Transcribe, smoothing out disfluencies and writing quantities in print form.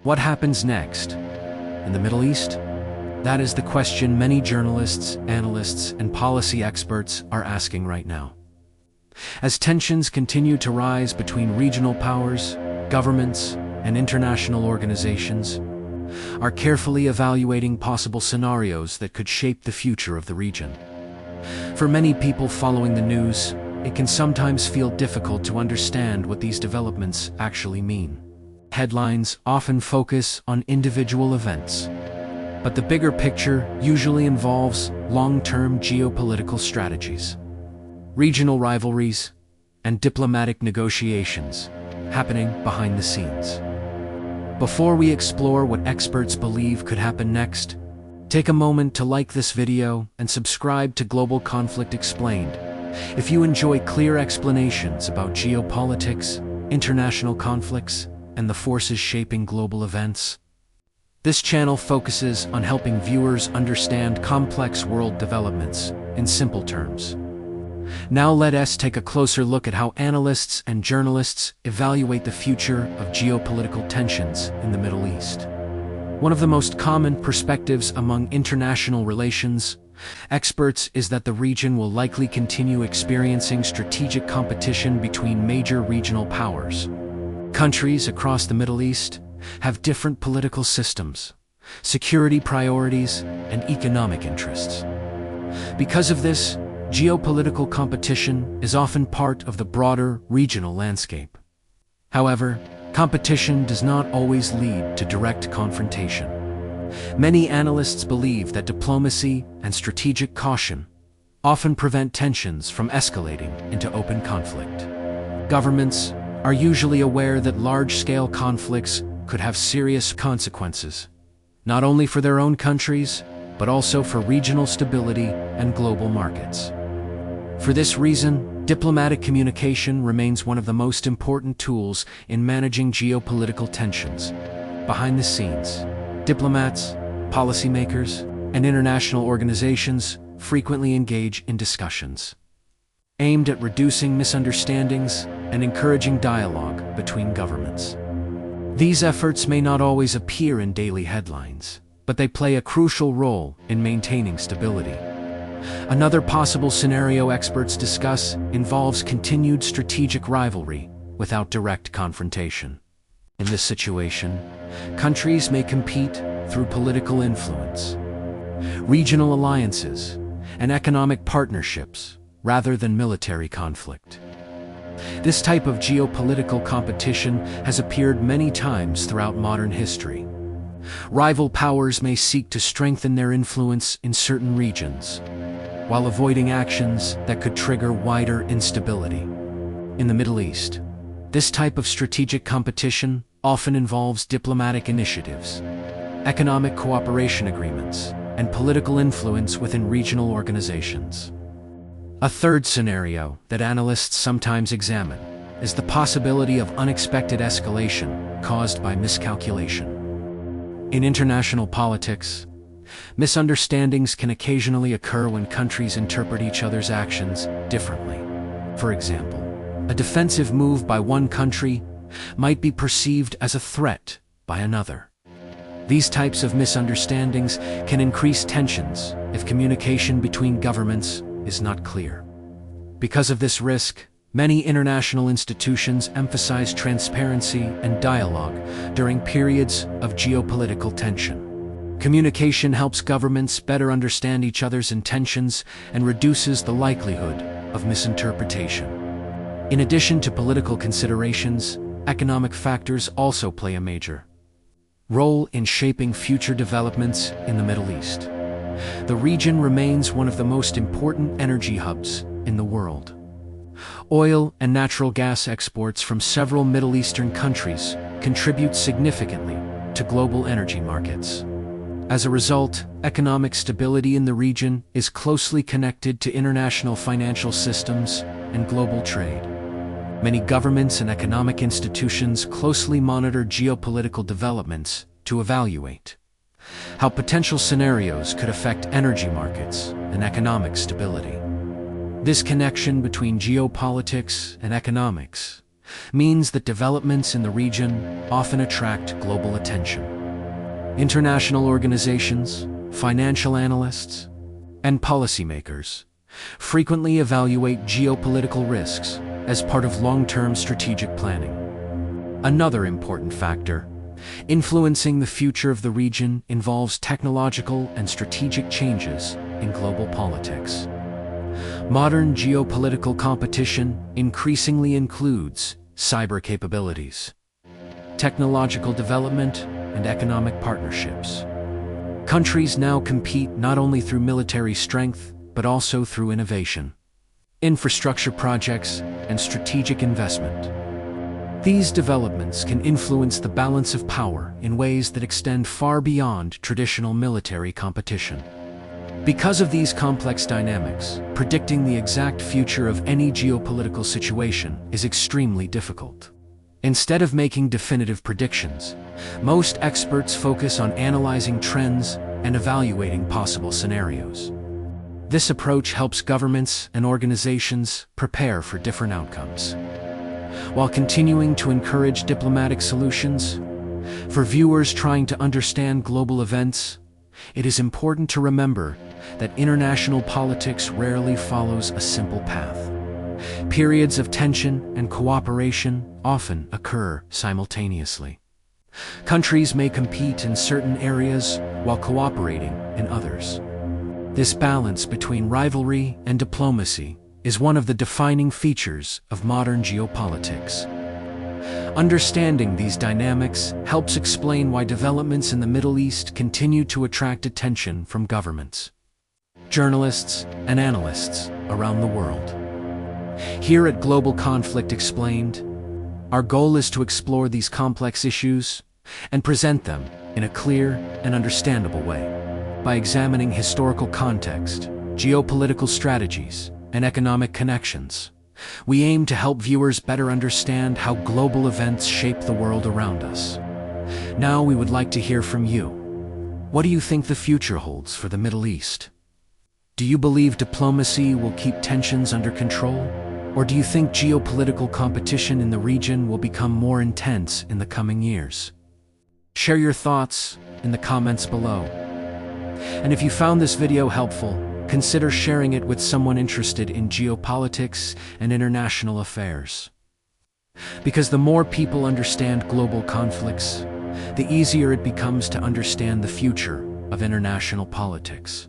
What happens next? In the Middle East? That is the question many journalists, analysts, and policy experts are asking right now. As tensions continue to rise between regional powers, governments, and international organizations, are carefully evaluating possible scenarios that could shape the future of the region. For many people following the news, it can sometimes feel difficult to understand what these developments actually mean. Headlines often focus on individual events, but the bigger picture usually involves long-term geopolitical strategies, regional rivalries, and diplomatic negotiations happening behind the scenes. Before we explore what experts believe could happen next, take a moment to like this video and subscribe to Global Conflict Explained. If you enjoy clear explanations about geopolitics, international conflicts, and the forces shaping global events, this channel focuses on helping viewers understand complex world developments in simple terms. Now let us take a closer look at how analysts and journalists evaluate the future of geopolitical tensions in the Middle East. One of the most common perspectives among international relations experts is that the region will likely continue experiencing strategic competition between major regional powers. Countries across the Middle East have different political systems, security priorities, and economic interests. Because of this, geopolitical competition is often part of the broader regional landscape. However, competition does not always lead to direct confrontation. Many analysts believe that diplomacy and strategic caution often prevent tensions from escalating into open conflict. Governments are usually aware that large-scale conflicts could have serious consequences, not only for their own countries, but also for regional stability and global markets. For this reason, diplomatic communication remains one of the most important tools in managing geopolitical tensions. Behind the scenes, diplomats, policymakers, and international organizations frequently engage in discussions aimed at reducing misunderstandings and encouraging dialogue between governments. These efforts may not always appear in daily headlines, but they play a crucial role in maintaining stability. Another possible scenario experts discuss involves continued strategic rivalry without direct confrontation. In this situation, countries may compete through political influence, regional alliances, and economic partnerships rather than military conflict. This type of geopolitical competition has appeared many times throughout modern history. Rival powers may seek to strengthen their influence in certain regions, while avoiding actions that could trigger wider instability. In the Middle East, this type of strategic competition often involves diplomatic initiatives, economic cooperation agreements, and political influence within regional organizations. A third scenario that analysts sometimes examine is the possibility of unexpected escalation caused by miscalculation. In international politics, misunderstandings can occasionally occur when countries interpret each other's actions differently. For example, a defensive move by one country might be perceived as a threat by another. These types of misunderstandings can increase tensions if communication between governments is not clear. Because of this risk, many international institutions emphasize transparency and dialogue during periods of geopolitical tension. Communication helps governments better understand each other's intentions and reduces the likelihood of misinterpretation. In addition to political considerations, economic factors also play a major role in shaping future developments in the Middle East. The region remains one of the most important energy hubs in the world. Oil and natural gas exports from several Middle Eastern countries contribute significantly to global energy markets. As a result, economic stability in the region is closely connected to international financial systems and global trade. Many governments and economic institutions closely monitor geopolitical developments to evaluate how potential scenarios could affect energy markets and economic stability. This connection between geopolitics and economics means that developments in the region often attract global attention. International organizations, financial analysts, and policymakers frequently evaluate geopolitical risks as part of long-term strategic planning. Another important factor influencing the future of the region involves technological and strategic changes in global politics. Modern geopolitical competition increasingly includes cyber capabilities, technological development, and economic partnerships. Countries now compete not only through military strength, but also through innovation, infrastructure projects, and strategic investment. These developments can influence the balance of power in ways that extend far beyond traditional military competition. Because of these complex dynamics, predicting the exact future of any geopolitical situation is extremely difficult. Instead of making definitive predictions, most experts focus on analyzing trends and evaluating possible scenarios. This approach helps governments and organizations prepare for different outcomes, while continuing to encourage diplomatic solutions. For viewers trying to understand global events, it is important to remember that international politics rarely follows a simple path. Periods of tension and cooperation often occur simultaneously. Countries may compete in certain areas while cooperating in others. This balance between rivalry and diplomacy is one of the defining features of modern geopolitics. Understanding these dynamics helps explain why developments in the Middle East continue to attract attention from governments, journalists, and analysts around the world. Here at Global Conflict Explained, our goal is to explore these complex issues and present them in a clear and understandable way. By examining historical context, geopolitical strategies, and economic connections, we aim to help viewers better understand how global events shape the world around us. Now we would like to hear from you. What do you think the future holds for the Middle East? Do you believe diplomacy will keep tensions under control? Or do you think geopolitical competition in the region will become more intense in the coming years? Share your thoughts in the comments below. And if you found this video helpful, consider sharing it with someone interested in geopolitics and international affairs. Because the more people understand global conflicts, the easier it becomes to understand the future of international politics.